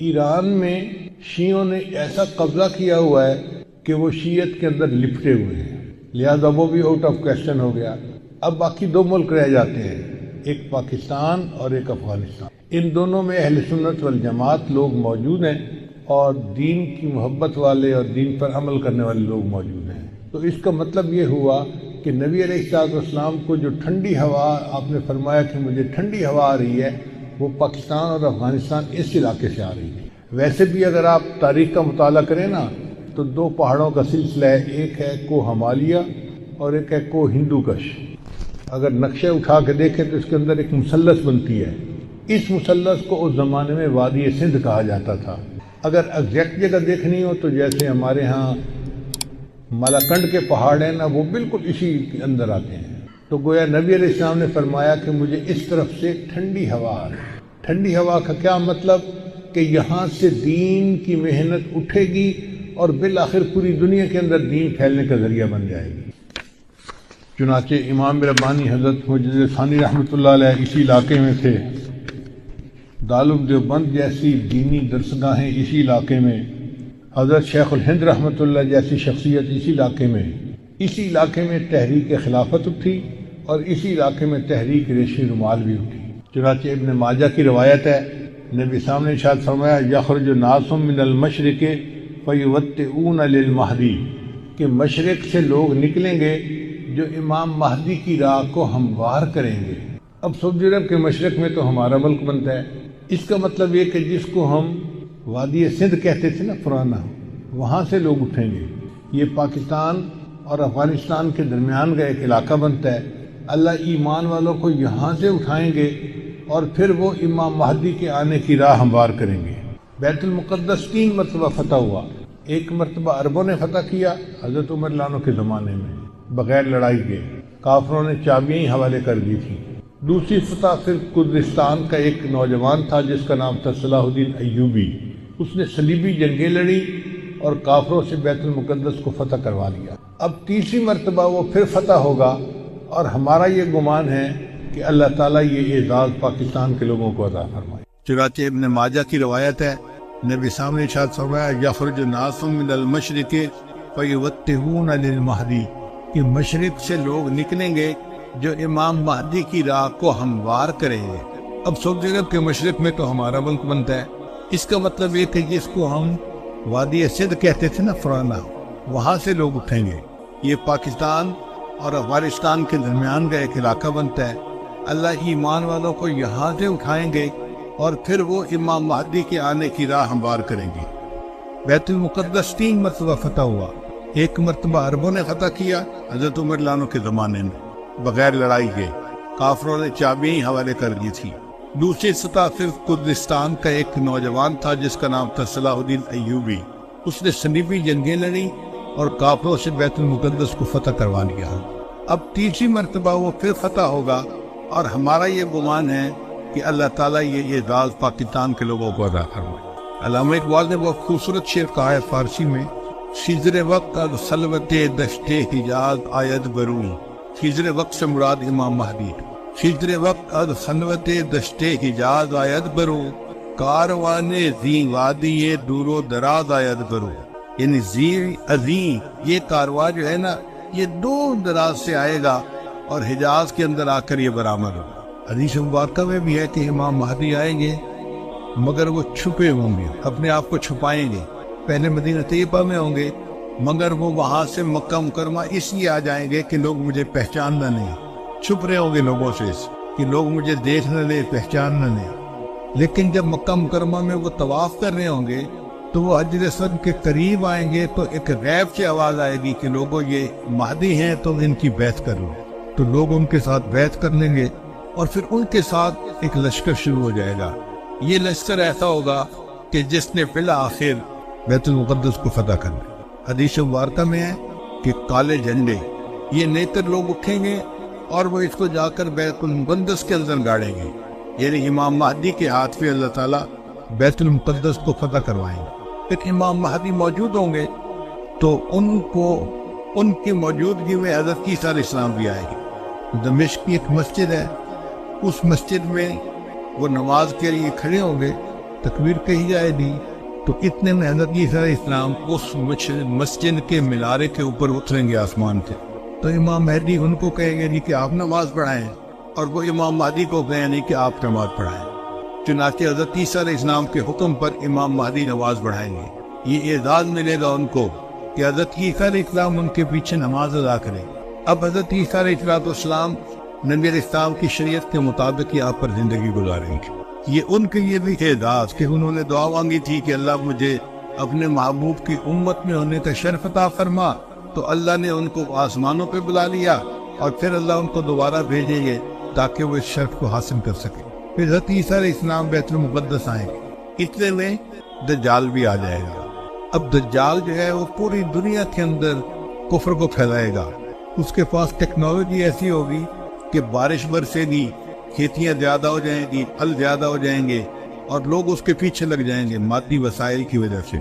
ایران میں شیعوں نے ایسا قبضہ کیا ہوا ہے کہ وہ شیعت کے اندر لپٹے ہوئے ہیں، لہذا وہ بھی آؤٹ آف کویسچن ہو گیا۔ اب باقی دو ملک رہ جاتے ہیں، ایک پاکستان اور ایک افغانستان۔ ان دونوں میں اہل سنت والجماعت لوگ موجود ہیں اور دین کی محبت والے اور دین پر عمل کرنے والے لوگ موجود ہیں۔ تو اس کا مطلب یہ ہوا کہ نبی علیہ السلام کو جو ٹھنڈی ہوا آپ نے فرمایا کہ مجھے ٹھنڈی ہوا آ رہی ہے، وہ پاکستان اور افغانستان اس علاقے سے آ رہی ہے۔ ویسے بھی اگر آپ تاریخ کا مطالعہ کریں نا تو دو پہاڑوں کا سلسلہ ہے، ایک ہے کوہ ہمالیہ اور ایک ہے کوہ ہندو کش۔ اگر نقشے اٹھا کے دیکھیں تو اس کے اندر ایک مثلث بنتی ہے، اس مثلث کو اس زمانے میں وادی سندھ کہا جاتا تھا۔ اگر ایگزیکٹ جگہ دیکھنی ہو تو جیسے ہمارے ہاں مالاکنڈ کے پہاڑ ہیں نا، وہ بالکل اسی کے اندر آتے ہیں۔ تو گویا نبی علیہ السلام نے فرمایا کہ مجھے اس طرف سے ٹھنڈی ہوا آ رہی ہے۔ ٹھنڈی ہوا کا کیا مطلب کہ یہاں سے دین کی محنت اٹھے گی اور بالآخر پوری دنیا کے اندر دین پھیلنے کا ذریعہ بن جائے گی۔ چنانچہ امام ربانی حضرت مجدد ثانی رحمۃ اللہ علیہ اسی علاقے میں تھے، دارالعلوم دیوبند جیسی دینی درسگاہیں اسی علاقے میں، حضرت شیخ الہند رحمۃ اللہ جیسی شخصیت اسی علاقے میں تحریک خلافت اٹھی اور اسی علاقے میں تحریک ریشمی رومال بھی اٹھی۔ چنانچہ ابن ماجہ کی روایت ہے، نبی صاحب نے ارشاد فرمایا یخرج ناس من المشرق فیوطئون للمہدی، کہ مشرق سے لوگ نکلیں گے جو امام مہدی کی راہ کو ہموار کریں گے۔ اب سعودی عرب کے مشرق میں تو ہمارا ملک بنتا ہے، اس کا مطلب یہ کہ جس کو ہم وادی سندھ کہتے تھے نا پرانا، وہاں سے لوگ اٹھیں گے۔ یہ پاکستان اور افغانستان کے درمیان کا ایک علاقہ بنتا ہے۔ اللہ ایمان والوں کو یہاں سے اٹھائیں گے اور پھر وہ امام مہدی کے آنے کی راہ ہموار کریں گے۔ بیت المقدس 3 مرتبہ فتح ہوا، ایک مرتبہ عربوں نے فتح کیا حضرت عمر رضی اللہ عنہ کے زمانے میں بغیر لڑائی کے، کافروں نے چابیاں ہی حوالے کر دی تھی۔ دوسری فتح پھر کردستان کا ایک نوجوان تھا جس کا نام تھا صلاح الدین ایوبی، اس نے صلیبی جنگیں لڑی اور کافروں سے بیت المقدس کو فتح کروا لیا۔ اب تیسری مرتبہ وہ پھر فتح ہوگا اور ہمارا یہ گمان ہے کہ اللہ تعالیٰ یہ اعزاز پاکستان کے لوگوں کو عطا فرمائے۔ چنانچہ ابن ماجہ کی روایت ہے، نبی صاحب نے ارشاد فرمایا یخرج ناس من المشرق فیوطئون للمہدی، کہ مشرق سے لوگ نکلیں گے جو امام مہدی کی راہ کو ہموار کریں گے۔ اب سعودی عرب کے مشرق میں تو ہمارا ملک بنتا ہے، اس کا مطلب یہ کہ جس کو ہم وادی سندھ کہتے تھے نا پرانا، وہاں سے لوگ اٹھیں گے۔ یہ پاکستان اور افغانستان کے درمیان کا ایک علاقہ بنتا ہے۔ اللہ ایمان والوں کو یہاں سے اٹھائیں گے اور پھر وہ امام مہدی کے آنے کی راہ ہموار کریں گے۔ بیت المقدس 3 مرتبہ فتح ہوا، ایک مرتبہ عربوں نے فتح کیا حضرت عمر رضی اللہ عنہ کے زمانے میں بغیر لڑائی کے، کافروں نے چابیاں ہی حوالے کر دی تھی۔ دوسری فتح صرف کردستان کا ایک نوجوان تھا جس کا نام تھا صلاح الدین ایوبی، اس نے صلیبی جنگیں لڑی اور کافروں سے بیت المقدس کو فتح کروا لیا۔ اب تیسری مرتبہ وہ پھر فتح ہوگا اور ہمارا یہ گمان ہے کہ اللہ تعالیٰ یہ اعزاز پاکستان کے لوگوں کو عطا فرمائے۔ علامہ اقبال نے بہت خوبصورت شعر کہا ہے فارسی میں، خضر وقت از خلوت دشت حجاز آید برون، خضر وقت سے مراد امام مہدی، خضر وقت از خلوت دشت حجاز آید برون، کاروان زی وادی دور و دراز آید برون، یعنی زی عظیم یہ کارواں جو ہے نا یہ دور دراز سے آئے گا اور حجاز کے اندر آ کر یہ برآمد ہوگا۔ حدیث مبارکہ میں بھی ہے کہ امام مہدی آئیں گے مگر وہ چھپے ہوں گے، اپنے آپ کو چھپائیں گے، پہلے مدینہ طیبہ میں ہوں گے مگر وہ وہاں سے مکہ مکرمہ اس لیے آ جائیں گے کہ لوگ مجھے پہچاننا نہیں، چھپ رہے ہوں گے لوگوں سے کہ لوگ مجھے دیکھ نہ لیں، پہچان نہ لیں۔ لیکن جب مکہ مکرمہ میں وہ طواف کر رہے ہوں گے تو وہ حجر اسود کے قریب آئیں گے تو ایک غیب سے آواز آئے گی کہ لوگوں یہ مہدی ہیں تو ان کی بیعت کر لو، تو لوگ ان کے ساتھ بیعت کر لیں گے اور پھر ان کے ساتھ ایک لشکر شروع ہو جائے گا۔ یہ لشکر ایسا ہوگا کہ جس نے بالآخر بیت المقدس کو فتح کر لیا۔ حدیث مبارکہ میں ہے کہ کالے جھنڈے یہ نیتر لوگ اٹھیں گے اور وہ اس کو جا کر بیت المقدس کے اندر گاڑیں گے، یعنی امام مہدی کے ہاتھ پہ اللہ تعالیٰ بیت المقدس کو فتح کروائیں گے۔ پھر امام مہدی موجود ہوں گے تو ان کی موجودگی میں حضرت عیسیٰ علیہ السلام بھی آئے گی۔ دمشق کی ایک مسجد ہے، اس مسجد میں وہ نماز کے لیے کھڑے ہوں گے تکبیر کہی جائے گی تو اتنے میں حضرت عیسیٰ علیہ السلام اس مسجد کے مینارے کے اوپر اتریں گے آسمان سے. تو امام مہدی ان کو کہیں گے نہیں کہ آپ نماز پڑھائیں، اور وہ امام مہدی کو کہیں نہیں کہ آپ نماز پڑھائیں. چنانچہ حضرت عیسیٰ علیہ السلام کے حکم پر امام مہدی نماز پڑھائیں گے. یہ اعزاز ملے گا ان کو کہ حضرت عیسیٰ علیہ السلام ان کے پیچھے نماز ادا کریں. اب حضرت عیسیٰ علیہ السلام نبی علیہ السلام کی شریعت کے مطابق یہاں پر زندگی گزاریں گے. یہ ان کے لیے بھی اعزاز کہ انہوں نے دعا مانگی تھی کہ اللہ مجھے اپنے محبوب کی امت میں ہونے کا شرف عطا فرما، تو اللہ نے ان کو آسمانوں پہ بلا لیا اور پھر اللہ ان کو دوبارہ بھیجیں گے تاکہ وہ اس شرف کو حاصل کر سکے. پھر حضرت عیسیٰ علیہ السلام بیت المقدس آئیں گے. اتنے میں دجال بھی آ جائے گا. اب دجال جو ہے وہ پوری دنیا کے اندر کفر کو پھیلائے گا. اس کے پاس ٹیکنالوجی ایسی ہوگی کہ بارش برسے گی، کھیتیاں زیادہ ہو جائیں گی، پھل زیادہ ہو جائیں گے، اور لوگ اس کے پیچھے لگ جائیں گے مادی وسائل کی وجہ سے.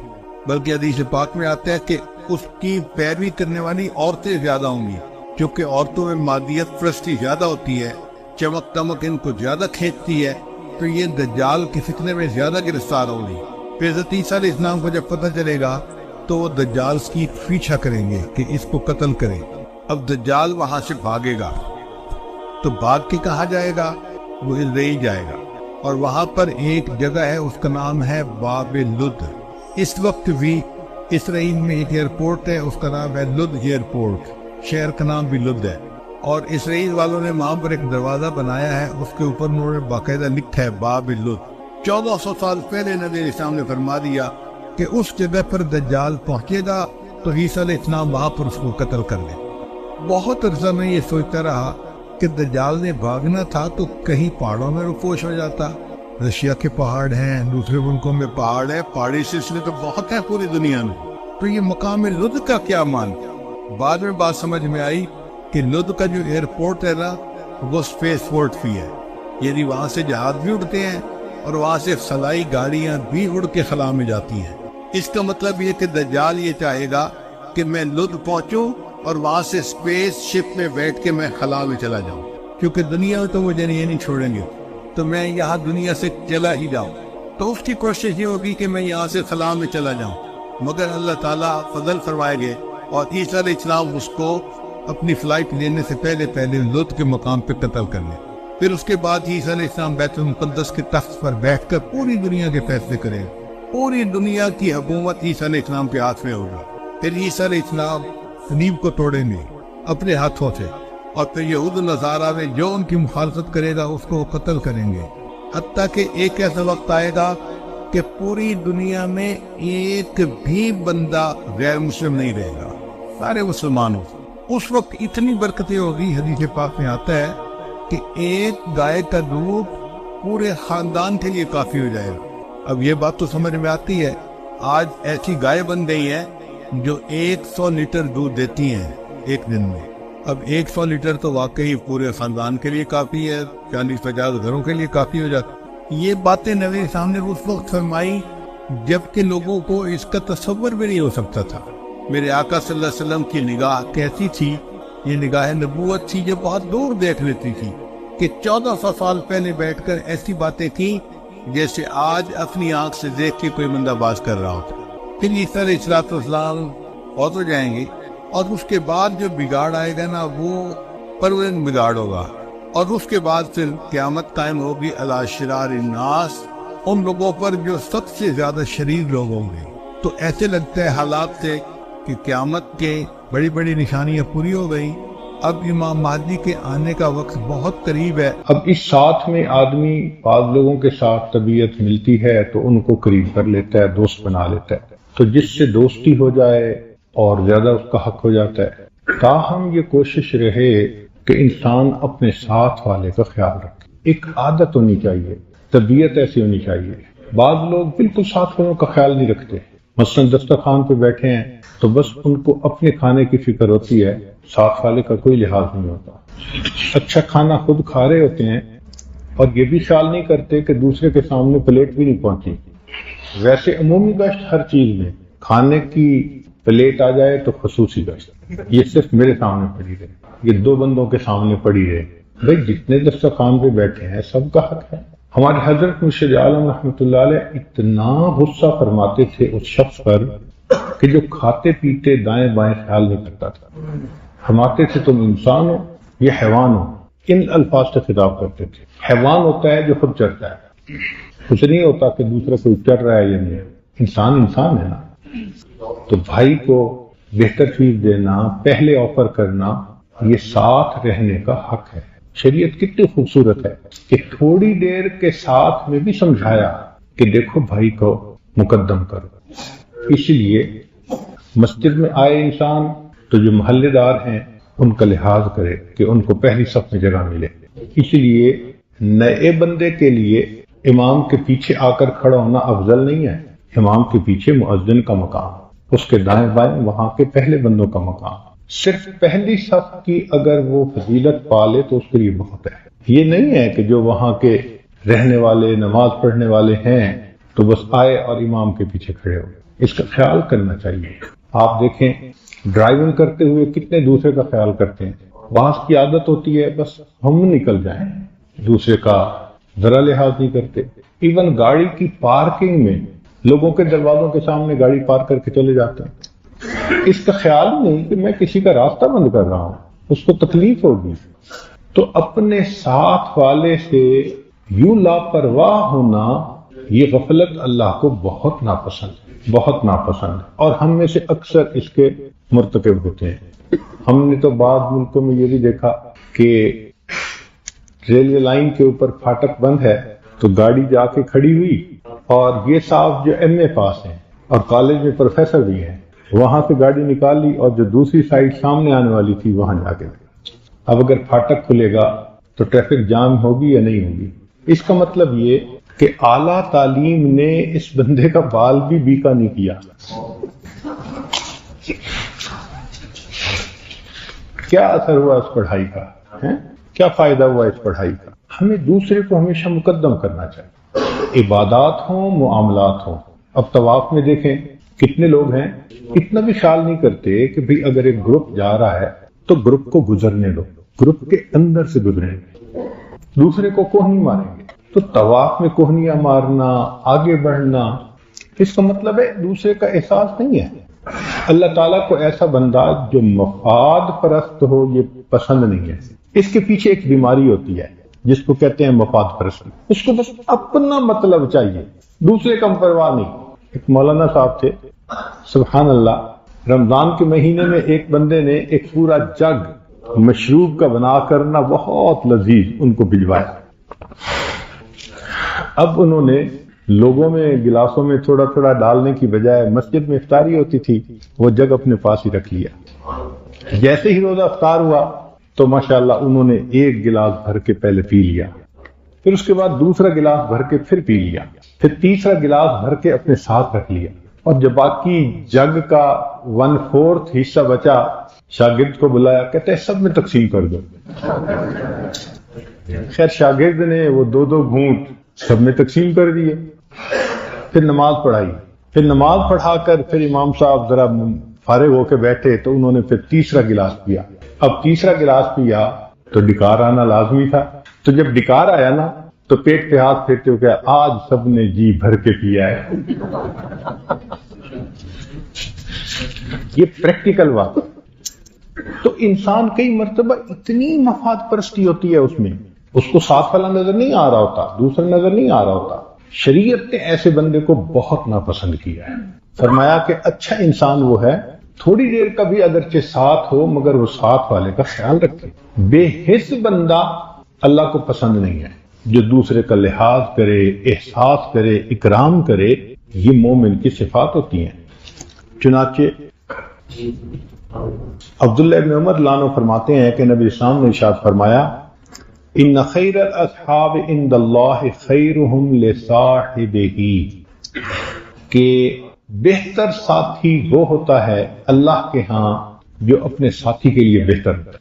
بلکہ حدیث پاک میں آتا ہے کہ اس کی پیروی کرنے والی عورتیں زیادہ ہوں گی، کیونکہ عورتوں میں مادیت پرستی زیادہ ہوتی ہے، چمک تمک ان کو زیادہ کھینچتی ہے، تو یہ دجال کے فتنے میں زیادہ گرفتار ہوگی. پھر حضرت عیسیٰ علیہ السلام کو جب پتہ چلے گا تو وہ دجال کی پیچھا کریں گے کہ اس کو قتل کریں. اب دجال وہاں سے بھاگے گا تو بھاگ کے کہاں جائے گا؟ وہ اسرائیل جائے گا، اور وہاں پر ایک جگہ ہے اس کا نام ہے باب لد. اس وقت بھی اسرائیل میں ایک ایئرپورٹ ہے، اس کا نام ہے لد ایئرپورٹ. شہر کا نام بھی لد ہے، اور اسرائیل والوں نے وہاں پر ایک دروازہ بنایا ہے، اس کے اوپر انہوں نے باقاعدہ لکھا ہے باب لد. 1400 سال پہلے نبی علیہ السلام نے فرما دیا کہ اس جگہ پر دجال پہنچے گا تو عیسیٰ علیہ السلام وہاں پر اس کو قتل کر لیں. بہت عرصہ میں یہ سوچتا رہا کہ دجال نے بھاگنا تھا تو کہیں پہاڑوں میں رفوش ہو جاتا. رشیا کے پہاڑ ہیں، دوسرے ملکوں میں پہاڑ ہیں، پہاڑی سلسلے تو بہت ہیں پوری دنیا میں، تو یہ مقام لد کا کیا مان؟ بعد میں بات سمجھ میں آئی کہ لد کا جو ایئرپورٹ ہے نا وہ اسپیس پورٹ بھی ہے، یعنی وہاں سے جہاز بھی اڑتے ہیں اور وہاں سے خلائی گاڑیاں بھی اڑ کے خلا میں جاتی ہیں. اس کا مطلب یہ کہ دجال یہ چاہے گا کہ میں لد پہنچوں اور وہاں سے اسپیس شپ میں بیٹھ کے میں خلا میں چلا جاؤں، کیونکہ دنیا میں تو مجھے یہ نہیں چھوڑیں گے، تو میں یہاں دنیا سے چلا ہی جاؤں. تو اس کی کوشش یہ ہوگی کہ میں یہاں سے خلا میں چلا جاؤں، مگر اللہ تعالیٰ فضل فرمائے گے اور عیسیٰ علیہ السلام اس کو اپنی فلائٹ لینے سے پہلے لد کے مقام پہ قتل کر لیں. پھر اس کے بعد عیسیٰ علیہ السلام بیت المقدس کے تخت پر بیٹھ کر پوری دنیا کے فیصلے کریں. پوری دنیا کی حکومت عیسیٰ علیہ السلام کے ہاتھ میں ہوگی. پھر عیسیٰ علیہ السلام صلیب کو توڑیں گے اپنے ہاتھوں سے، اور پھر یہود و نصارہ میں جو ان کی مخالفت کرے گا اس کو قتل کریں گے، حتیٰ کہ ایک ایسا وقت آئے گا کہ پوری دنیا میں ایک بھی بندہ غیر مسلم نہیں رہے گا، سارے مسلمان ہو. اس وقت اتنی برکتیں ہوگی، حدیث پاک میں آتا ہے کہ ایک گائے کا دودھ پورے خاندان کے لیے کافی ہو جائے گا. اب یہ بات تو سمجھ میں آتی ہے، آج ایسی گائے بن گئی ہیں جو 100 لیٹر دودھ دیتی ہیں ایک دن میں. اب 100 لیٹر تو واقعی پورے خاندان کے لیے کافی ہے، 40-50 گھروں کے لیے کافی ہو جاتا. یہ باتیں نبی سامنے اس وقت فرمائی جبکہ لوگوں کو اس کا تصور بھی نہیں ہو سکتا تھا. میرے آقا صلی اللہ علیہ وسلم کی نگاہ کیسی تھی؟ یہ نگاہ نبوت تھی جو بہت دور دیکھ لیتی تھی، کہ 1400 سال پہلے بیٹھ کر ایسی باتیں کی جیسے آج اپنی آنکھ سے دیکھ کے کوئی بندہ باز کر رہا ہوتا. پھر عیسیٰ علیہ السلام فوت ہو جائیں گے، اور اس کے بعد جو بگاڑ آئے گا نا وہ پرورن بگاڑ ہوگا، اور اس کے بعد پھر قیامت قائم ہوگی علی شرار الناس، ان لوگوں پر جو سب سے زیادہ شریر لوگ ہوں گے. تو ایسے لگتا ہے حالات سے کہ قیامت کے بڑی بڑی نشانیاں پوری ہو گئی. اب امام مہدی کے آنے کا وقت بہت قریب ہے. اب اس ساتھ میں آدمی بعض لوگوں کے ساتھ طبیعت ملتی ہے تو ان کو قریب کر لیتا ہے، دوست بنا لیتا ہے، تو جس سے دوستی ہو جائے اور زیادہ اس کا حق ہو جاتا ہے. تاہم یہ کوشش رہے کہ انسان اپنے ساتھ والے کا خیال رکھے. ایک عادت ہونی چاہیے، طبیعت ایسی ہونی چاہیے. بعض لوگ بالکل ساتھ والوں کا خیال نہیں رکھتے، مثلا دسترخوان پہ بیٹھے ہیں تو بس ان کو اپنے کھانے کی فکر ہوتی ہے، ساتھ والے کا کوئی لحاظ نہیں ہوتا. اچھا کھانا خود کھا رہے ہوتے ہیں اور یہ بھی خیال نہیں کرتے کہ دوسرے کے سامنے پلیٹ بھی نہیں پہنچی. ویسے عمومی گشت ہر چیز میں، کھانے کی پلیٹ آ جائے تو خصوصی گشت، یہ صرف میرے سامنے پڑی رہے، یہ 2 بندوں کے سامنے پڑی رہے. بھائی جتنے دسترخوان پہ بیٹھے ہیں سب کا حق ہے، ہمارے حضرت مرشد عالم رحمۃ اللہ علیہ اتنا غصہ فرماتے تھے اس شخص پر کہ جو کھاتے پیتے دائیں بائیں خیال نہیں کرتا تھا. فرماتے تھے تم انسان ہو یہ حیوان ہو. ان الفاظ سے خطاب کرتے تھے. حیوان ہوتا ہے جو خود چڑھتا ہے، کچھ نہیں ہوتا کہ دوسرا کوئی چڑھ رہا ہے یا نہیں. انسان انسان ہے نا. تو بھائی کو بہتر چیز دینا، پہلے آفر کرنا، یہ ساتھ رہنے کا حق ہے. شریعت کتنی خوبصورت ہے کہ تھوڑی دیر کے ساتھ میں بھی سمجھایا کہ دیکھو بھائی کو مقدم کرو. اس لیے مسجد میں آئے انسان تو جو محلے دار ہیں ان کا لحاظ کرے کہ ان کو پہلی صف میں جگہ ملے. اس لیے نئے بندے کے لیے امام کے پیچھے آ کر کھڑا ہونا افضل نہیں ہے. امام کے پیچھے مؤذن کا مقام، اس کے دائیں بائیں وہاں کے پہلے بندوں کا مقام. صرف پہلی صف کی اگر وہ فضیلت پالے تو اس کے لیے بہت ہے. یہ نہیں ہے کہ جو وہاں کے رہنے والے نماز پڑھنے والے ہیں تو بس آئے اور امام کے پیچھے کھڑے ہو. اس کا خیال کرنا چاہیے. آپ دیکھیں ڈرائیونگ کرتے ہوئے کتنے دوسرے کا خیال کرتے ہیں. بعض کی عادت ہوتی ہے بس ہم نکل جائیں، دوسرے کا ذرا لحاظ نہیں کرتے. ایون گاڑی کی پارکنگ میں لوگوں کے دروازوں کے سامنے گاڑی پارک کر کے چلے جاتے ہیں. اس کا خیال نہیں کہ میں کسی کا راستہ بند کر رہا ہوں، اس کو تکلیف ہوگی. تو اپنے ساتھ والے سے یوں لاپرواہ ہونا، یہ غفلت اللہ کو بہت ناپسند ہے، بہت ناپسند ہے. اور ہم میں سے اکثر اس کے مرتکب ہوتے ہیں. ہم نے تو بعض ملکوں میں یہ بھی دیکھا کہ ریلوے لائن کے اوپر پھاٹک بند ہے تو گاڑی جا کے کھڑی ہوئی اور یہ صاحب جو ایم اے پاس ہیں اور کالج میں پروفیسر بھی ہیں وہاں سے گاڑی نکال لی اور جو دوسری سائڈ سامنے آنے والی تھی وہاں جا کے. اب اگر پھاٹک کھلے گا تو ٹریفک جام ہوگی یا نہیں ہوگی؟ اس کا مطلب یہ کہ اعلیٰ تعلیم نے اس بندے کا بال بھی بیکا نہیں کیا. کیا اثر ہوا اس پڑھائی کا؟ کیا فائدہ ہوا اس پڑھائی کا؟ ہمیں دوسرے کو ہمیشہ مقدم کرنا چاہیے، عبادات ہوں معاملات ہوں. اب طواف میں دیکھیں کتنے لوگ ہیں اتنا بھی خیال نہیں کرتے کہ بھئی اگر ایک گروپ جا رہا ہے تو گروپ کو گزرنے دو، گروپ کے اندر سے گزریں گے، دوسرے کو کوہنی ماریں گے. تو طواف میں کوہنیاں مارنا، آگے بڑھنا، اس کا مطلب ہے دوسرے کا احساس نہیں ہے. اللہ تعالیٰ کو ایسا بندہ جو مفاد پرست ہو یہ پسند نہیں ہے. اس کے پیچھے ایک بیماری ہوتی ہے جس کو کہتے ہیں مفاد پرستی. اس کو بس اپنا مطلب چاہیے، دوسرے کا پرواہ نہیں. ایک مولانا صاحب تھے، سبحان اللہ، رمضان کے مہینے میں ایک بندے نے ایک پورا جگ مشروب کا بنا کرنا بہت لذیذ ان کو بھجوایا. اب انہوں نے لوگوں میں گلاسوں میں تھوڑا تھوڑا ڈالنے کی بجائے مسجد میں افطاری ہوتی تھی وہ جگ اپنے پاس ہی رکھ لیا. جیسے ہی روزہ افطار ہوا تو ماشاءاللہ انہوں نے ایک گلاس بھر کے پہلے پی لیا، پھر اس کے بعد دوسرا گلاس بھر کے پھر پی لیا، پھر تیسرا گلاس بھر کے اپنے ساتھ رکھ لیا. اور جب باقی جگ کا 1/4 حصہ بچا شاگرد کو بلایا، کہتے ہیں سب میں تقسیم کر دو. خیر شاگرد نے وہ 2 گھونٹ سب میں تقسیم کر دیے. پھر نماز پڑھائی، پھر نماز پڑھا کر پھر امام صاحب ذرا فارغ ہو کے بیٹھے تو انہوں نے پھر تیسرا گلاس پیا. اب تیسرا گلاس پیا تو ڈکار آنا لازمی تھا. تو جب ڈکار آیا نا تو پیٹ پہ ہاتھ پھیرتے ہو گیا، آج سب نے جی بھر کے پیا ہے. یہ پریکٹیکل بات. تو انسان کئی مرتبہ اتنی مفاد پرستی ہوتی ہے اس میں، اس کو ساتھ والا نظر نہیں آ رہا ہوتا، دوسرا نظر نہیں آ رہا ہوتا. شریعت نے ایسے بندے کو بہت ناپسند کیا ہے. فرمایا کہ اچھا انسان وہ ہے تھوڑی دیر کا بھی اگرچہ ساتھ ہو مگر وہ ساتھ والے کا خیال رکھے. بے حس بندہ اللہ کو پسند نہیں ہے. جو دوسرے کا لحاظ کرے، احساس کرے، اکرام کرے، یہ مومن کی صفات ہوتی ہیں. چنانچہ عبداللہ ابن عمر لانو فرماتے ہیں کہ نبی اسلام نے ارشاد فرمایا، ان خیر الاصحاب عند اللہ خیرہم لصاحبہ، کہ بہتر ساتھی وہ ہوتا ہے اللہ کے ہاں جو اپنے ساتھی کے لیے بہتر ہے.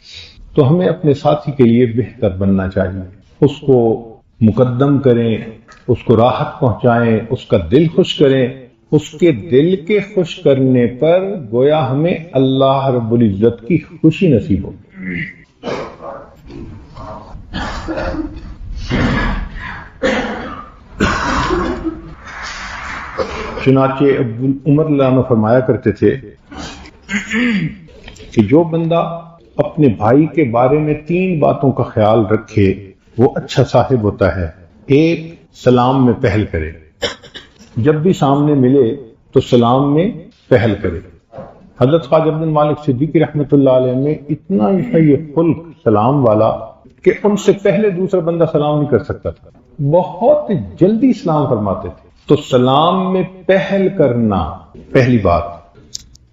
تو ہمیں اپنے ساتھی کے لیے بہتر بننا چاہیے، اس کو مقدم کریں، اس کو راحت پہنچائیں، اس کا دل خوش کریں. اس کے دل کے خوش کرنے پر گویا ہمیں اللہ رب العزت کی خوشی نصیب ہو. چنانچہ عمر رضی اللہ عنہ فرمایا کرتے تھے کہ جو بندہ اپنے بھائی کے بارے میں 3 باتوں کا خیال رکھے وہ اچھا صاحب ہوتا ہے۔ 1، سلام میں پہل کرے، جب بھی سامنے ملے تو سلام میں پہل کرے۔ حضرت خواجہ عبد المالک صدیقی رحمۃ اللہ علیہ میں اتنا یہ خلق سلام والا کہ ان سے پہلے دوسرا بندہ سلام نہیں کر سکتا تھا، بہت جلدی سلام فرماتے تھے۔ تو سلام میں پہل کرنا پہلی بات،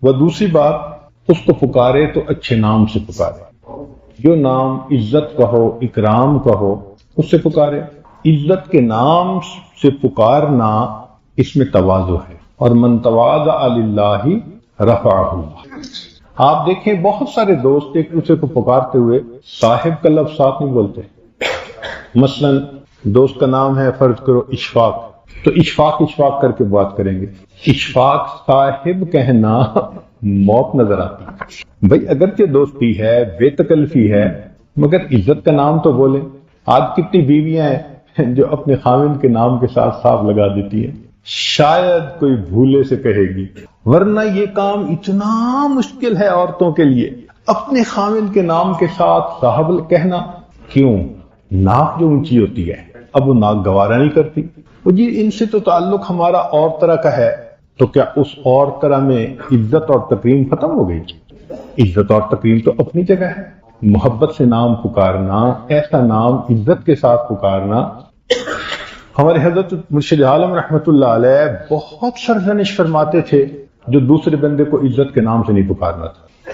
وہ دوسری بات اس کو پکارے تو اچھے نام سے پکارے، جو نام عزت کا ہو، اکرام کا ہو، اس سے پکارے۔ عزت کے نام سے پکارنا اس میں تواضع ہے، اور من تواضع للہ رفعہ اللہ۔ آپ دیکھیں بہت سارے دوست ایک دوسرے کو پکارتے ہوئے صاحب کا لفظ ساتھ نہیں بولتے۔ مثلا دوست کا نام ہے فرض کرو اشفاق، تو اشفاق کر کے بات کریں گے۔ اشفاق صاحب کہنا موت نظر آتی ہے۔ بھئی اگرچہ دوستی ہے، بے تکلفی ہے، مگر عزت کا نام تو بولیں۔ آج کتنی بیویاں ہیں جو اپنے خاوند کے نام کے ساتھ صاف لگا دیتی ہیں، شاید کوئی بھولے سے کہے گی، ورنہ یہ کام اتنا مشکل ہے عورتوں کے لیے، اپنے خاوند کے نام کے ساتھ صاحب کہنا۔ کیوں؟ ناک جو اونچی ہوتی ہے، اب وہ ناک گوارا نہیں کرتی۔ وہ جی ان سے تو تعلق ہمارا اور طرح کا ہے، تو کیا اس اور طرح میں عزت اور تکریم ختم ہو گئی؟ عزت اور تکریم تو اپنی جگہ ہے۔ محبت سے نام پکارنا، ایسا نام عزت کے ساتھ پکارنا۔ ہمارے حضرت مرشد عالم رحمت اللہ علیہ بہت سرزنش فرماتے تھے جو دوسرے بندے کو عزت کے نام سے نہیں پکارنا تھا۔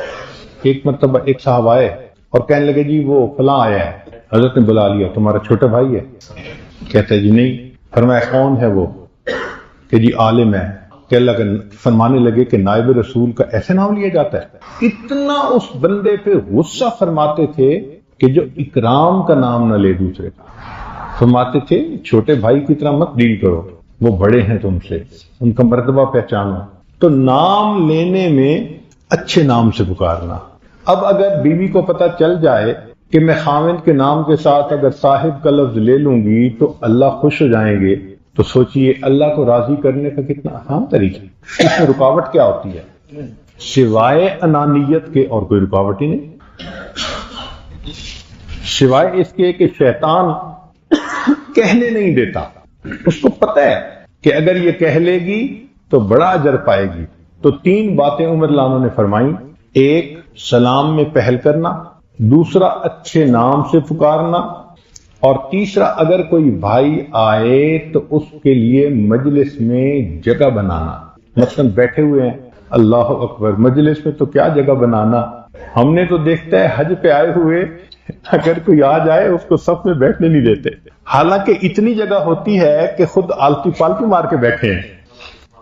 ایک مرتبہ ایک صاحب آئے اور کہنے لگے جی وہ فلاں آیا ہے، حضرت نے بلا لیا، تمہارا چھوٹا بھائی ہے؟ کہتا ہے جی نہیں۔ فرمایا کون ہے وہ؟ کہ جی عالم ہے۔ کہ اللہ کا فرمانے لگے کہ نائب رسول کا ایسے نام لیا جاتا ہے؟ اتنا اس بندے پہ غصہ فرماتے تھے کہ جو اکرام کا نام نہ لے دوسرے کا۔ فرماتے تھے چھوٹے بھائی کی طرح مت ڈیل کرو، وہ بڑے ہیں تم سے، ان کا مرتبہ پہچانو۔ تو نام لینے میں اچھے نام سے پکارنا۔ اب اگر بیوی کو پتہ چل جائے کہ میں خاوند کے نام کے ساتھ اگر صاحب کا لفظ لے لوں گی تو اللہ خوش ہو جائیں گے، تو سوچئے اللہ کو راضی کرنے کا کتنا آسان طریقہ۔ اس میں رکاوٹ کیا ہوتی ہے؟ سوائے انانیت کے اور کوئی رکاوٹ ہی نہیں، سوائے اس کے کہ شیطان کہنے نہیں دیتا۔ اس کو پتہ ہے کہ اگر یہ کہہ لے گی تو بڑا اجر پائے گی۔ تو 3 باتیں عمر رضی اللہ عنہ نے فرمائیں۔ 1، سلام میں پہل کرنا، دوسرا اچھے نام سے پکارنا، اور تیسرا اگر کوئی بھائی آئے تو اس کے لیے مجلس میں جگہ بنانا۔ مثلا بیٹھے ہوئے ہیں، اللہ اکبر، مجلس میں تو کیا جگہ بنانا، ہم نے تو دیکھتا ہے حج پہ آئے ہوئے اگر کوئی آ جائے اس کو صف میں بیٹھنے نہیں دیتے، حالانکہ اتنی جگہ ہوتی ہے کہ خود آلتی پالتی مار کے بیٹھے ہیں،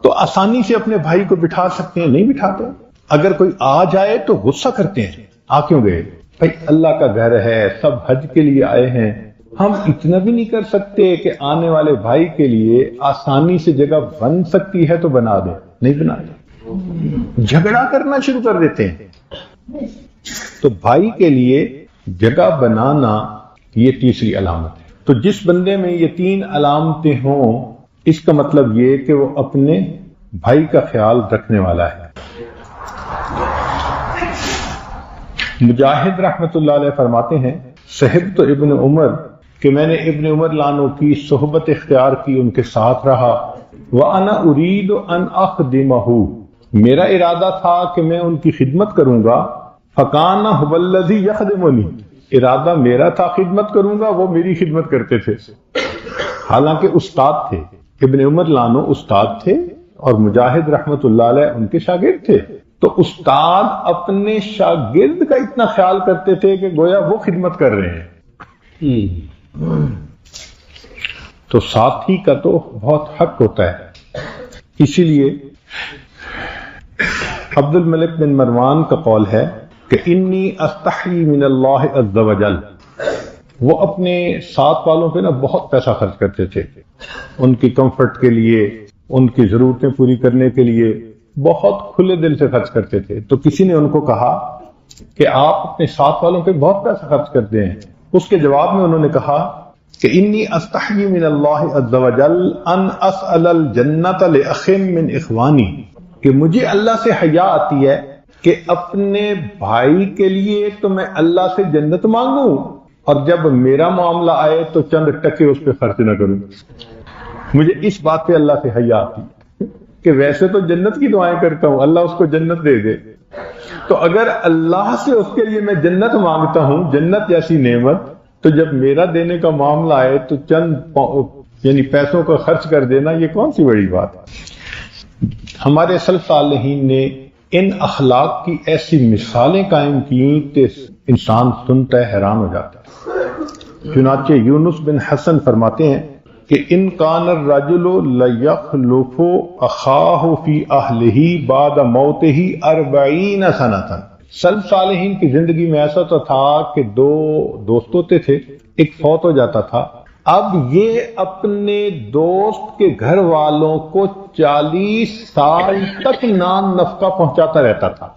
تو آسانی سے اپنے بھائی کو بٹھا سکتے ہیں، نہیں بٹھاتے۔ اگر کوئی آ جائے تو غصہ کرتے ہیں، آ کیوں گئے؟ بھائی اللہ کا گھر ہے، سب حج کے لیے آئے ہیں، ہم اتنا بھی نہیں کر سکتے کہ آنے والے بھائی کے لیے آسانی سے جگہ بن سکتی ہے تو بنا دیں؟ نہیں بناتے، جھگڑا کرنا شروع کر دیتے ہیں۔ تو بھائی کے لیے جگہ بنانا یہ تیسری علامت ہے۔ تو جس بندے میں یہ 3 علامتیں ہوں، اس کا مطلب یہ کہ وہ اپنے بھائی کا خیال رکھنے والا ہے۔ مجاہد رحمت اللہ علیہ فرماتے ہیں، صحب تو ابن عمر، کہ میں نے ابن عمر لانو کی صحبت اختیار کی، ان کے ساتھ رہا۔ وَأَنَا أُرِيدُ أَنْ أَخْدِمَهُ، میرا ارادہ تھا کہ میں ان کی خدمت کروں گا۔ فَكَانَ هُوَ الَّذِي يَخْدِمُنِي، ارادہ میرا تھا خدمت کروں گا، وہ میری خدمت کرتے تھے، حالانکہ استاد تھے۔ ابن عمر لانو استاد تھے اور مجاہد رحمت اللہ علیہ ان کے شاگرد تھے۔ تو استاد اپنے شاگرد کا اتنا خیال کرتے تھے کہ گویا وہ خدمت کر رہے ہیں۔ تو ساتھی کا تو بہت حق ہوتا ہے۔ اسی لیے عبد الملک بن مروان کا قول ہے کہ انی استحی من اللہ عز وجل، وہ اپنے ساتھ والوں پہ بہت پیسہ خرچ کرتے تھے، ان کی کمفرٹ کے لیے، ان کی ضرورتیں پوری کرنے کے لیے بہت کھلے دل سے خرچ کرتے تھے۔ تو کسی نے ان کو کہا کہ آپ اپنے ساتھ والوں پہ بہت پیسہ خرچ کرتے ہیں۔ اس کے جواب میں انہوں نے کہا کہ انی استحی من اللہ عز وجل ان اسأل الجنت لأخ من اخوانی، کہ مجھے اللہ سے حیا آتی ہے کہ اپنے بھائی کے لیے تو میں اللہ سے جنت مانگوں، اور جب میرا معاملہ آئے تو چند ٹکے اس پہ خرچ نہ کروں۔ مجھے اس بات پہ اللہ سے حیا آتی ہے کہ ویسے تو جنت کی دعائیں کرتا ہوں، اللہ اس کو جنت دے دے، تو اگر اللہ سے اس کے لیے میں جنت مانگتا ہوں، جنت جیسی نعمت، تو جب میرا دینے کا معاملہ آئے تو چند یعنی پیسوں کا خرچ کر دینا، یہ کون سی بڑی بات ہے۔ ہمارے سلف صالحین نے ان اخلاق کی ایسی مثالیں قائم کی کہ انسان سنتا ہے حیران ہو جاتا ہے۔ چنانچہ یونس بن حسن فرماتے ہیں کہ ان کان الرجل لیخلف اخاہ فی اہلہ بعد موتہ 40 سنۃ، سلف صالحین کی زندگی میں ایسا تو تھا کہ دو دوست ہوتے تھے، ایک فوت ہو جاتا تھا، اب یہ اپنے دوست کے گھر والوں کو 40 سال تک نان نفقہ پہنچاتا رہتا تھا،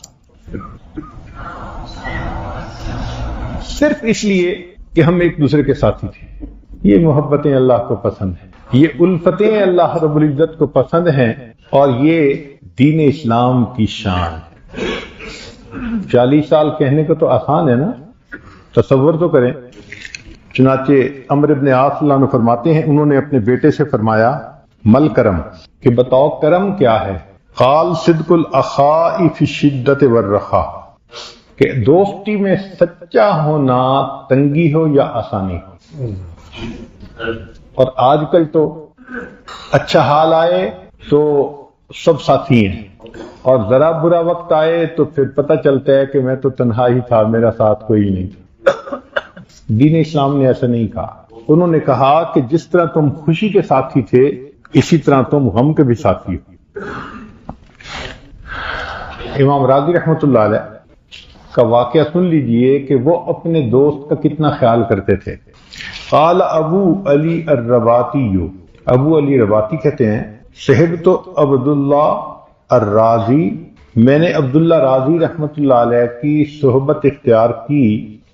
صرف اس لیے کہ ہم ایک دوسرے کے ساتھی تھے۔ یہ محبتیں اللہ کو پسند ہیں، یہ الفتیں اللہ رب العزت کو پسند ہیں، اور یہ دین اسلام کی شان ہے۔ 40 سال کہنے کو تو آسان ہے نا، تصور تو کریں۔ چنانچہ عمرو بن عاص اللہ عنہ فرماتے ہیں، انہوں نے اپنے بیٹے سے فرمایا مل کرم، کہ بتاؤ کرم کیا ہے؟ قال صدق الاخاء فی الشدۃ والرخاء، کہ دوستی میں سچا ہونا تنگی ہو یا آسانی ہو۔ اور آج کل تو اچھا حال آئے تو سب ساتھی ہیں، اور ذرا برا وقت آئے تو پھر پتہ چلتا ہے کہ میں تو تنہا ہی تھا، میرا ساتھ کوئی نہیں تھا۔ دین اسلام نے ایسا نہیں کہا، انہوں نے کہا کہ جس طرح تم خوشی کے ساتھی تھے اسی طرح تم غم کے بھی ساتھی ہو۔ امام راضی رحمۃ اللہ علیہ کا واقعہ سن لیجئے کہ وہ اپنے دوست کا کتنا خیال کرتے تھے۔ قال ابو علی الرباطی، ابو علی رباطی کہتے ہیں صحبت عبداللہ الرازی، میں نے عبداللہ رازی رحمۃ اللہ علیہ کی صحبت اختیار کی،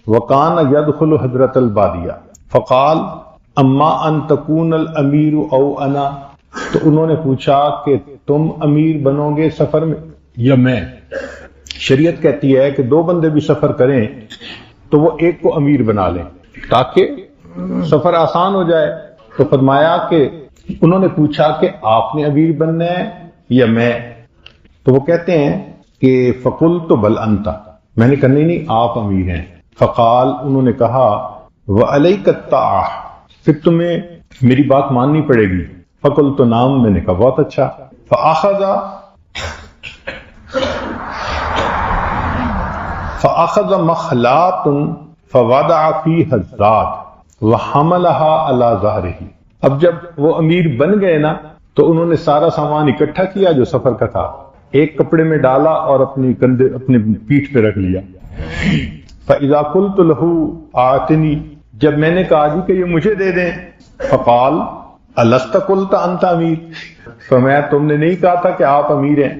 وکان یدخل حضرت البادیہ فقال اما ان تکون الامیر او انا، تو انہوں نے پوچھا کہ تم امیر بنو گے سفر میں یا میں؟ شریعت کہتی ہے کہ دو بندے بھی سفر کریں تو وہ ایک کو امیر بنا لیں تاکہ سفر آسان ہو جائے۔ تو فرمایا کہ انہوں نے پوچھا کہ آپ نے امیر بننا ہے یا میں؟ تو وہ کہتے ہیں کہ فقلت بل انت، میں نے کہا نہیں آپ امیر ہیں۔ فقال، انہوں نے کہا وعلیک الطاعہ، پھر تمہیں میری بات ماننی پڑے گی۔ فقلت نعم، میں نے کہا بہت اچھا۔ فاخذ مخلات فوضع فيها الزاد وحملها على ظهره، اب جب وہ امیر بن گئے نا تو انہوں نے سارا سامان اکٹھا کیا جو سفر کا تھا، ایک کپڑے میں ڈالا اور اپنی کندھے اپنی پیٹھ پہ رکھ لیا۔ فاذا قلت له اعطني، جب میں نے کہا جی کہ یہ مجھے دے دیں، فقال الست قلت انت امیر، فرمایا تم نے نہیں کہا تھا کہ آپ امیر ہیں؟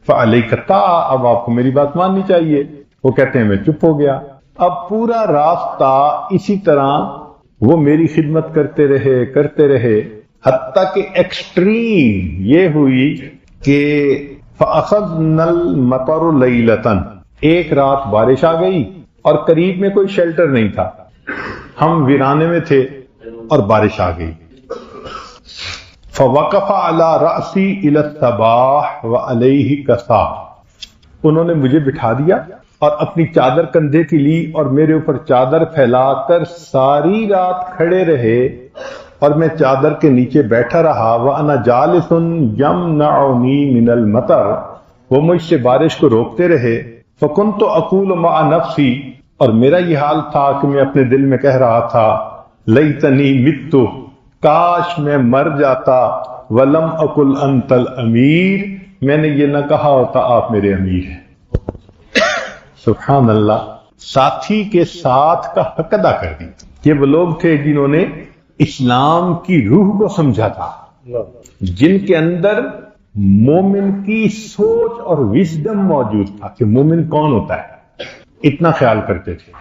فعلیک الطاعہ، اب آپ کو میری بات ماننی چاہیے۔ وہ کہتے ہیں میں چپ ہو گیا۔ اب پورا راستہ اسی طرح وہ میری خدمت کرتے رہے حتیٰ کہ ایکسٹریم یہ ہوئی کہ فَأَخَذْنَا الْمَطَرُ لَيْلَةً، ایک رات بارش آ گئی اور قریب میں کوئی شیلٹر نہیں تھا، ہم ویرانے میں تھے اور بارش آ گئی۔ فَوَقَفَ عَلَى رَأْسِي إِلَى الصَّبَاحِ وَعَلَيْهِ كَسَاءٌ، انہوں نے مجھے بٹھا دیا اور اپنی چادر کندھے کی لی اور میرے اوپر چادر پھیلا کر ساری رات کھڑے رہے، اور میں چادر کے نیچے بیٹھا رہا۔ وَأَنَا جَالِسٌ يَمْنَعُنِي مِنَ الْمَطَرِ، وہ مجھ سے بارش کو روکتے رہے۔ فَكُنْتُ أَقُولُ مَعَ نَفْسِي، اور میرا یہ حال تھا کہ میں اپنے دل میں کہہ رہا تھا لَيْتَنِي مِتُّ، کاش میں مر جاتا، وَلَمْ أَقُلْ أَنْتَ الْأَمِيرُ، میں نے یہ نہ کہا ہوتا آپ میرے امیر ہیں۔ سبحان اللہ، ساتھی کے ساتھ کا حق ادا کر دی۔ یہ وہ لوگ تھے جنہوں نے اسلام کی روح کو سمجھا تھا، جن کے اندر مومن کی سوچ اور وزڈم موجود تھا کہ مومن کون ہوتا ہے، اتنا خیال کرتے تھے۔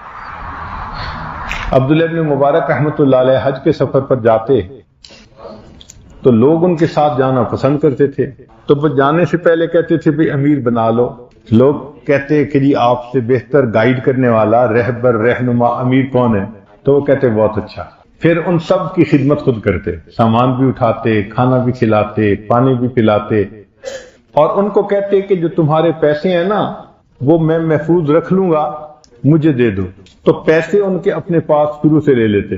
عبداللہ ابن مبارک رحمۃ اللہ علیہ حج کے سفر پر جاتے تو لوگ ان کے ساتھ جانا پسند کرتے تھے، تو وہ جانے سے پہلے کہتے تھے بھی امیر بنا لو. لوگ کہتے کہ جی آپ سے بہتر گائیڈ کرنے والا رہبر رہنما امیر کون ہے؟ تو وہ کہتے بہت اچھا. پھر ان سب کی خدمت خود کرتے، سامان بھی اٹھاتے، کھانا بھی کھلاتے، پانی بھی پلاتے، اور ان کو کہتے کہ جو تمہارے پیسے ہیں نا وہ میں محفوظ رکھ لوں گا، مجھے دے دو. تو پیسے ان کے اپنے پاس شروع سے لے لیتے،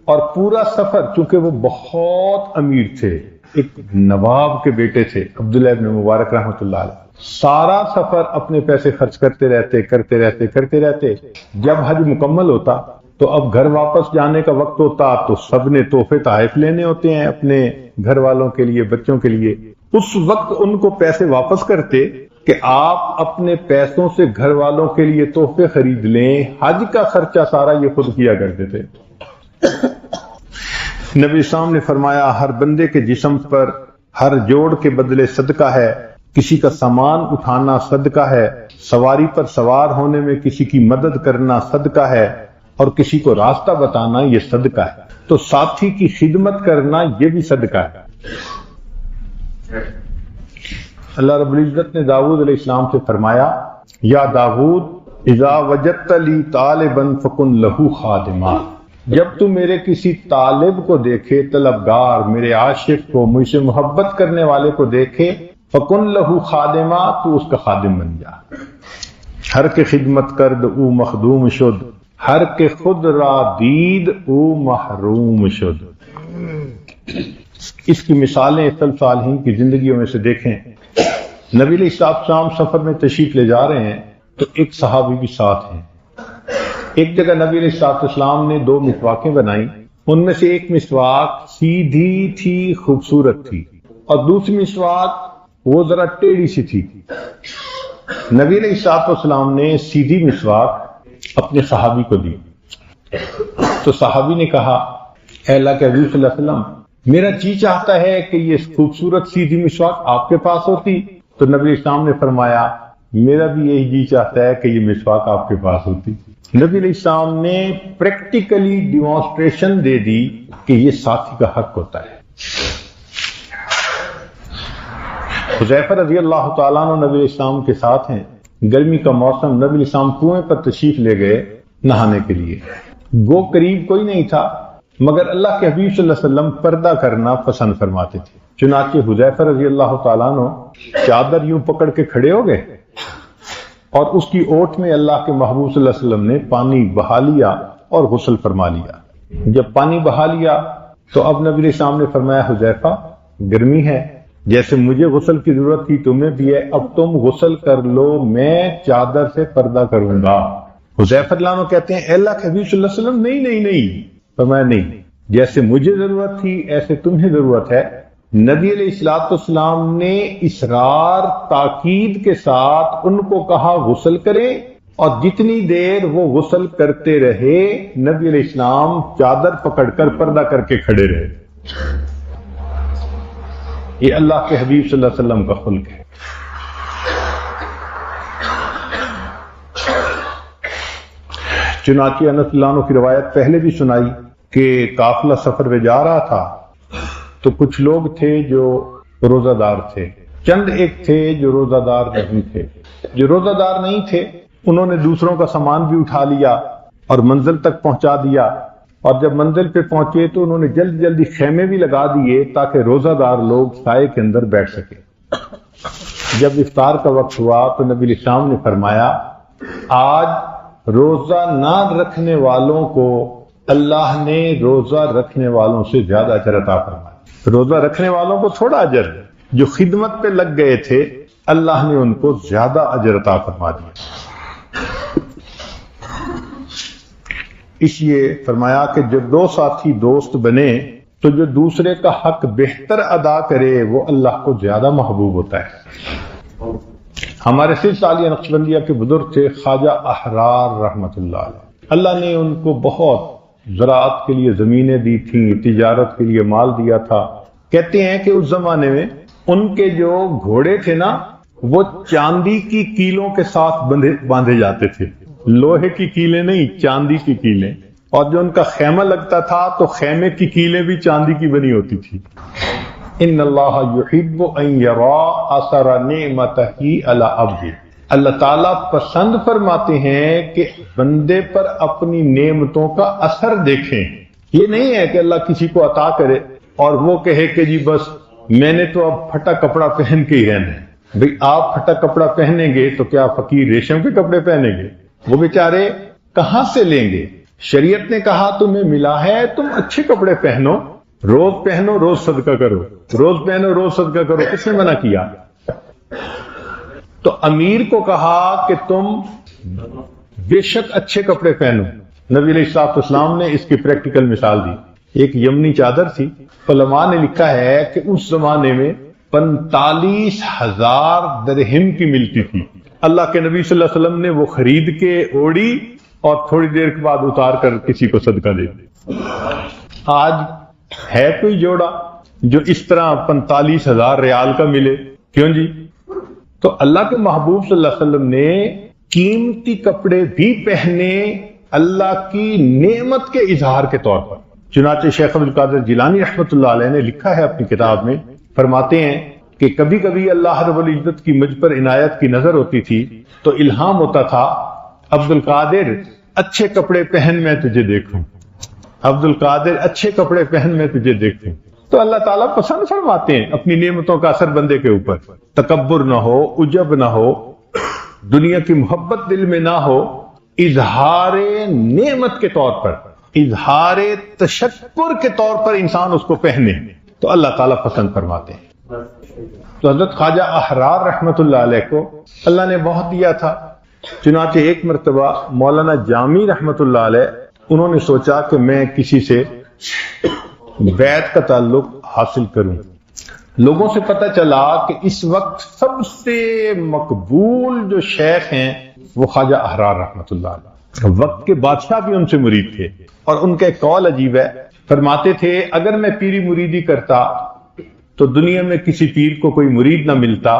اور پورا سفر چونکہ وہ بہت امیر تھے، ایک نواب کے بیٹے تھے عبداللہ ابن مبارک رحمۃ اللہ علیہ، سارا سفر اپنے پیسے خرچ کرتے رہتے. جب حج مکمل ہوتا تو اب گھر واپس جانے کا وقت ہوتا تو سب نے تحفے تحائف لینے ہوتے ہیں اپنے گھر والوں کے لیے، بچوں کے لیے. اس وقت ان کو پیسے واپس کرتے کہ آپ اپنے پیسوں سے گھر والوں کے لیے تحفے خرید لیں. حج کا خرچہ سارا یہ خود کیا کرتے تھے. نبی اسلام نے فرمایا ہر بندے کے جسم پر ہر جوڑ کے بدلے صدقہ ہے، کسی کا سامان اٹھانا صدقہ ہے، سواری پر سوار ہونے میں کسی کی مدد کرنا صدقہ ہے، اور کسی کو راستہ بتانا یہ صدقہ ہے. تو ساتھی کی خدمت کرنا یہ بھی صدقہ ہے. اللہ رب العزت نے داؤد علیہ السلام سے فرمایا یا داؤد اذا وجدت لی طالبا فکن لہو خادما، جب تو میرے کسی طالب کو دیکھے، طلبگار، میرے عاشق کو، مجھ سے محبت کرنے والے کو دیکھے، فکن لہو خادما، تو اس کا خادم بن جا. ہر کے خدمت کرد او مخدوم شد، ہر کے خود را دید او محروم شد. اس کی مثالیں سلف صالحین کی زندگیوں میں سے دیکھیں. نبی علیہ السلام سفر میں تشریف لے جا رہے ہیں تو ایک صحابی بھی ساتھ ہیں. ایک جگہ نبی علیہ السلام نے 2 مسواکیں بنائیں، ان میں سے ایک مسواک سیدھی تھی، خوبصورت تھی، اور دوسری مسواک وہ ذرا ٹیڑھی سی تھی. نبی علیہ السلام نے سیدھی مسواک اپنے صحابی کو دی. تو صحابی نے کہا اے اللہ کے حبیب صلی اللہ علیہ وسلم، میرا جی چاہتا ہے کہ یہ خوبصورت سیدھی مسواک آپ کے پاس ہوتی. تو نبی اسلام نے فرمایا میرا بھی یہی جی چاہتا ہے کہ یہ مسواک آپ کے پاس ہوتی. نبی علیہ السلام نے پریکٹیکلی ڈیمانسٹریشن دے دی کہ یہ ساتھی کا حق ہوتا ہے. حذیفہ رضی اللہ تعالیٰ عنہ نبی علیہ السلام کے ساتھ ہیں. گرمی کا موسم، نبی علیہ السلام کنویں پر تشریف لے گئے نہانے کے لیے. گو قریب کوئی نہیں تھا، مگر اللہ کے حبیب صلی اللہ علیہ وسلم پردہ کرنا پسند فرماتے تھے. چنانچہ حذیفہ رضی اللہ تعالیٰ عنہ چادر یوں پکڑ کے کھڑے ہو گئے، اور اس کی اوٹ میں اللہ کے محبوب صلی اللہ علیہ وسلم نے پانی بہا لیا اور غسل فرما لیا. جب پانی بہا لیا تو اب نبی علیہ السلام نے فرمایا حذیفہ گرمی ہے، جیسے مجھے غسل کی ضرورت تھی تمہیں بھی ہے، اب تم غسل کر لو، میں چادر سے پردہ کروں گا. حذیفہ رضی اللہ عنہ کہتے ہیں اے اللہ کے حبیب صلی اللہ علیہ وسلم نہیں. فرمایا نہیں، جیسے مجھے ضرورت تھی ایسے تمہیں ضرورت ہے. نبی علیہ السلام نے اصرار تاکید کے ساتھ ان کو کہا غسل کریں، اور جتنی دیر وہ غسل کرتے رہے نبی علیہ السلام چادر پکڑ کر پردہ کر کے کھڑے رہے. یہ اللہ کے حبیب صلی اللہ علیہ وسلم کا خلق ہے. چنانچہ انس رضی اللہ عنہ کی روایت پہلے بھی سنائی کہ قافلہ سفر میں جا رہا تھا تو کچھ لوگ تھے جو روزہ دار تھے، چند ایک تھے جو روزہ دار نہیں تھے. جو روزہ دار نہیں تھے انہوں نے دوسروں کا سامان بھی اٹھا لیا اور منزل تک پہنچا دیا، اور جب منزل پہ پہنچے تو انہوں نے جلدی خیمے بھی لگا دیے تاکہ روزہ دار لوگ سائے کے اندر بیٹھ سکے. جب افطار کا وقت ہوا تو نبی علیہ السلام نے فرمایا آج روزہ نہ رکھنے والوں کو اللہ نے روزہ رکھنے والوں سے زیادہ اجر عطا فرمایا. روزہ رکھنے والوں کو تھوڑا اجر، جو خدمت پہ لگ گئے تھے اللہ نے ان کو زیادہ اجر عطا فرما دیا. اس لیے فرمایا کہ جب 2 ساتھی دوست بنے تو جو دوسرے کا حق بہتر ادا کرے وہ اللہ کو زیادہ محبوب ہوتا ہے. ہمارے سلسلہ عالیہ نقشبندیہ کے بزرگ تھے خواجہ احرار رحمت اللہ علیہ. اللہ نے ان کو بہت زراعت کے لیے زمینیں دی تھیں، تجارت کے لیے مال دیا تھا. کہتے ہیں کہ اس زمانے میں ان کے جو گھوڑے تھے نا وہ چاندی کی کیلوں کے ساتھ باندھے جاتے تھے. لوہے کی کیلیں نہیں، چاندی کی کیلیں. اور جو ان کا خیمہ لگتا تھا تو خیمے کی کیلیں بھی چاندی کی بنی ہوتی تھی. ان اللہ یحب ان یرا اثر نعمتہ علی عبدہ، اللہ تعالیٰ پسند فرماتے ہیں کہ بندے پر اپنی نعمتوں کا اثر دیکھیں. یہ نہیں ہے کہ اللہ کسی کو عطا کرے اور وہ کہے کہ جی بس میں نے تو اب پھٹا کپڑا پہن کے ہی رہنا ہے. بھئی آپ پھٹا کپڑا پہنیں گے تو کیا فقیر ریشم کے کپڑے پہنیں گے؟ وہ بیچارے کہاں سے لیں گے؟ شریعت نے کہا تمہیں ملا ہے تم اچھے کپڑے پہنو، روز صدقہ کرو، روز پہنو روز صدقہ کرو. کس نے منع کیا؟ تو امیر کو کہا کہ تم بے شک اچھے کپڑے پہنو. نبی علیہ السلام نے اس کی پریکٹیکل مثال دی. ایک یمنی چادر تھی، علماء نے لکھا ہے کہ اس زمانے میں 45,000 درہم کی ملتی تھی. اللہ کے نبی صلی اللہ علیہ وسلم نے وہ خرید کے اوڑی اور تھوڑی دیر کے بعد اتار کر کسی کو صدقہ دے دی. آج ہے کوئی جوڑا جو اس طرح 45,000 ریال کا ملے؟ کیوں جی؟ تو اللہ کے محبوب صلی اللہ علیہ وسلم نے قیمتی کپڑے بھی پہنے اللہ کی نعمت کے اظہار کے طور پر. چنانچہ شیخ عبد القادر جیلانی رحمۃ اللہ علیہ نے لکھا ہے اپنی کتاب میں، فرماتے ہیں کہ کبھی کبھی اللہ رب العزت کی مجھ پر عنایت کی نظر ہوتی تھی تو الہام ہوتا تھا، عبد القادر اچھے کپڑے پہن میں تجھے دیکھوں، عبد القادر اچھے کپڑے پہن میں تجھے دیکھوں. تو اللہ تعالیٰ پسند فرماتے ہیں اپنی نعمتوں کا اثر بندے کے اوپر. تکبر نہ ہو، عجب نہ ہو، دنیا کی محبت دل میں نہ ہو، اظہار نعمت کے طور پر، اظہار تشکر کے طور پر انسان اس کو پہنے تو اللہ تعالیٰ پسند فرماتے ہیں. تو حضرت خواجہ احرار رحمت اللہ علیہ کو اللہ نے بہت دیا تھا. چنانچہ ایک مرتبہ مولانا جامی رحمت اللہ علیہ انہوں نے سوچا کہ میں کسی سے بیعت کا تعلق حاصل کروں. لوگوں سے پتہ چلا کہ اس وقت سب سے مقبول جو شیخ ہیں وہ خواجہ احرار رحمت اللہ علیہ، وقت کے بادشاہ بھی ان سے مرید تھے. اور ان کا ایک قول عجیب ہے، فرماتے تھے اگر میں پیری مریدی کرتا تو دنیا میں کسی پیر کو کوئی مرید نہ ملتا،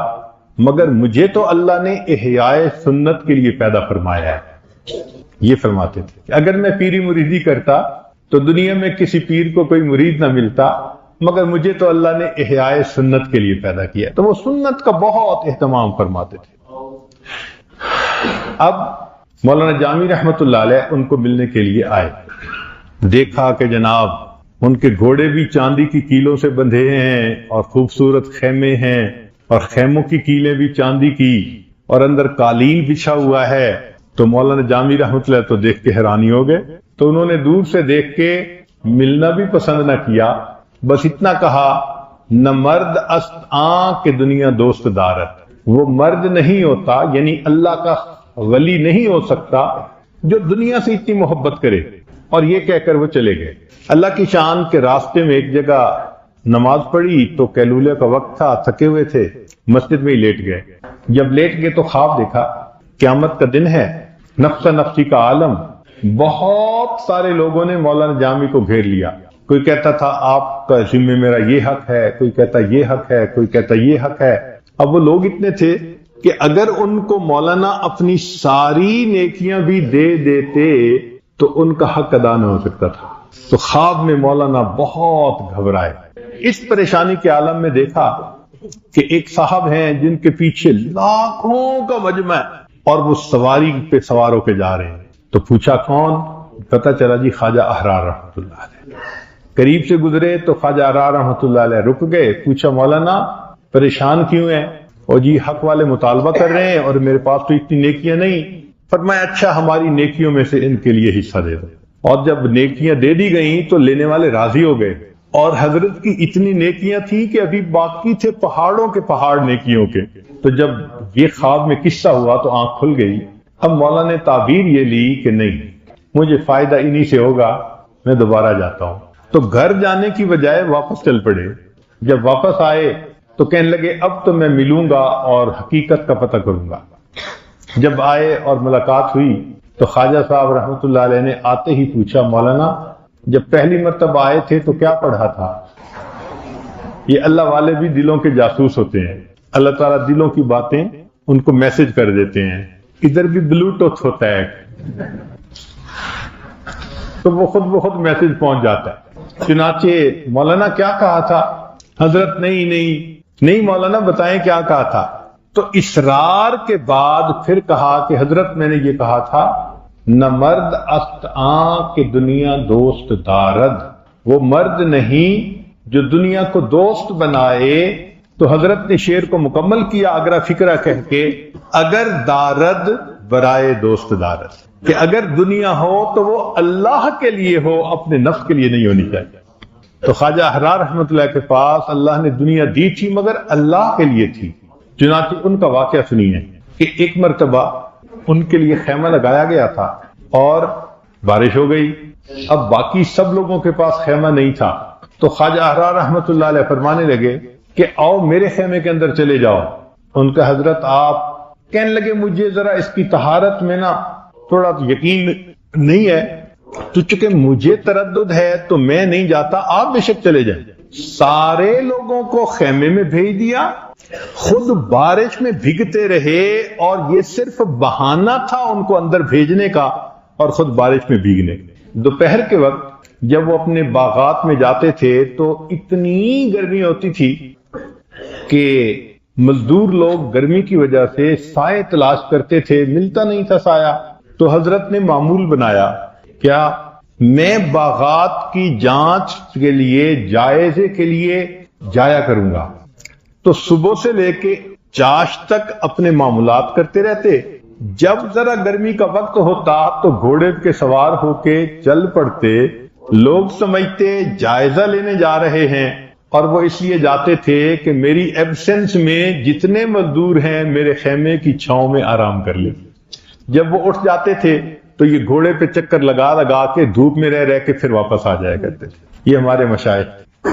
مگر مجھے تو اللہ نے احیاء سنت کے لیے پیدا فرمایا ہے. یہ فرماتے تھے کہ اگر میں پیری مریدی کرتا تو دنیا میں کسی پیر کو کوئی مرید نہ ملتا، مگر مجھے تو اللہ نے احیاء سنت کے لیے پیدا کیا. تو وہ سنت کا بہت اہتمام فرماتے تھے. اب مولانا جامی رحمت اللہ علیہ ان کو ملنے کے لیے آئے. دیکھا کہ جناب ان کے گھوڑے بھی چاندی کی کیلوں سے بندھے ہیں اور خوبصورت خیمے ہیں اور خیموں کی کیلیں بھی چاندی کی اور اندر قالین بچھا ہوا ہے. تو مولانا جامی رحمت اللہ تو دیکھ کے حیرانی ہو گئے. تو انہوں نے دور سے دیکھ کے ملنا بھی پسند نہ کیا، بس اتنا کہا نہ مرد است آن کہ دنیا دوست دارت. وہ مرد نہیں ہوتا، یعنی اللہ کا ولی نہیں ہو سکتا جو دنیا سے اتنی محبت کرے. اور یہ کہہ کر وہ چلے گئے. اللہ کی شان کے راستے میں ایک جگہ نماز پڑھی تو قیلولے کا وقت تھا، تھکے ہوئے تھے، مسجد میں ہی لیٹ گئے. جب لیٹ گئے تو خواب دیکھا قیامت کا دن ہے، نفس نفسی کا عالم. بہت سارے لوگوں نے مولانا جامی کو گھیر لیا. کوئی کہتا تھا آپ کا ذمہ میرا یہ حق ہے، کوئی کہتا یہ حق ہے، کوئی کہتا یہ حق ہے. اب وہ لوگ اتنے تھے کہ اگر ان کو مولانا اپنی ساری نیکیاں بھی دے دیتے تو ان کا حق ادا نہ ہو سکتا تھا. تو خواب میں مولانا بہت گھبرائے. اس پریشانی کے عالم میں دیکھا کہ ایک صاحب ہیں جن کے پیچھے لاکھوں کا مجمع ہے اور وہ سواری پہ سوار ہو کے جا رہے ہیں. تو پوچھا کون؟ پتہ چلا جی خواجہ احرار رحمۃ اللہ علیہ. قریب سے گزرے تو خواجہ احرار رحمۃ اللہ علیہ رک گئے. پوچھا مولانا پریشان کیوں ہیں؟ اور جی حق والے مطالبہ کر رہے ہیں اور میرے پاس تو اتنی نیکیاں نہیں. فرمایا اچھا ہماری نیکیوں میں سے ان کے لیے حصہ دے دو. اور جب نیکیاں دے دی گئیں تو لینے والے راضی ہو گئے. اور حضرت کی اتنی نیکیاں تھیں کہ ابھی باقی تھے پہاڑوں کے پہاڑ نیکیوں کے. تو جب یہ خواب میں قصہ ہوا تو آنکھ کھل گئی. اب مولانا نے تعبیر یہ لی کہ نہیں مجھے فائدہ انہی سے ہوگا، میں دوبارہ جاتا ہوں. تو گھر جانے کی بجائے واپس چل پڑے. جب واپس آئے تو کہنے لگے اب تو میں ملوں گا اور حقیقت کا پتہ کروں گا. جب آئے اور ملاقات ہوئی تو خواجہ صاحب رحمۃ اللہ علیہ نے آتے ہی پوچھا مولانا جب پہلی مرتبہ آئے تھے تو کیا پڑھا تھا؟ یہ اللہ والے بھی دلوں کے جاسوس ہوتے ہیں. اللہ تعالیٰ دلوں کی باتیں ان کو میسج کر دیتے ہیں. ادھر بھی بلوٹوتھ ہوتا ہے. تو وہ خود بخود میسج پہنچ جاتا ہے۔ چنانچہ مولانا کیا کہا تھا؟ حضرت نہیں مولانا بتائیں کیا کہا تھا؟ تو اصرار کے بعد پھر کہا کہ حضرت میں نے یہ کہا تھا، نہ مرد است آں کہ دنیا دوست دارد، وہ مرد نہیں جو دنیا کو دوست بنائے۔ تو حضرت نے شعر کو مکمل کیا اگرا فکرہ کہہ کے، اگر دارد برائے دوست دارد، کہ اگر دنیا ہو تو وہ اللہ کے لیے ہو، اپنے نفس کے لیے نہیں ہونی چاہیے۔ تو خواجہ احرار رحمۃ اللہ کے پاس اللہ نے دنیا دی تھی مگر اللہ کے لیے تھی۔ چنانچہ ان کا واقعہ سنیے کہ ایک مرتبہ ان کے لیے خیمہ لگایا گیا تھا اور بارش ہو گئی۔ اب باقی سب لوگوں کے پاس خیمہ نہیں تھا، تو خواجہ احرار رحمۃ اللہ علیہ فرمانے لگے کہ آؤ میرے خیمے کے اندر چلے جاؤ۔ ان کا حضرت آپ کہنے لگے مجھے ذرا اس کی طہارت میں نا تھوڑا یقین نہیں ہے، تو چونکہ مجھے تردد ہے تو میں نہیں جاتا، آپ بے شک چلے جائیں۔ سارے لوگوں کو خیمے میں بھیج دیا، خود بارش میں بھیگتے رہے، اور یہ صرف بہانہ تھا ان کو اندر بھیجنے کا اور خود بارش میں بھیگنے۔ دوپہر کے وقت جب وہ اپنے باغات میں جاتے تھے تو اتنی گرمی ہوتی تھی کہ مزدور لوگ گرمی کی وجہ سے سائے تلاش کرتے تھے، ملتا نہیں تھا سایہ۔ تو حضرت نے معمول بنایا، کیا میں باغات کی جانچ کے لیے جائزے کے لیے جایا کروں گا، تو صبح سے لے کے چاش تک اپنے معاملات کرتے رہتے، جب ذرا گرمی کا وقت ہوتا تو گھوڑے کے سوار ہو کے چل پڑتے، لوگ سمجھتے جائزہ لینے جا رہے ہیں، اور وہ اس لیے جاتے تھے کہ میری ایبسنس میں جتنے مزدور ہیں میرے خیمے کی چھاؤں میں آرام کر لیں۔ جب وہ اٹھ جاتے تھے تو یہ گھوڑے پہ چکر لگا لگا کے دھوپ میں رہ کے پھر واپس آ جایا کرتے تھے۔ یہ ہمارے مشائخ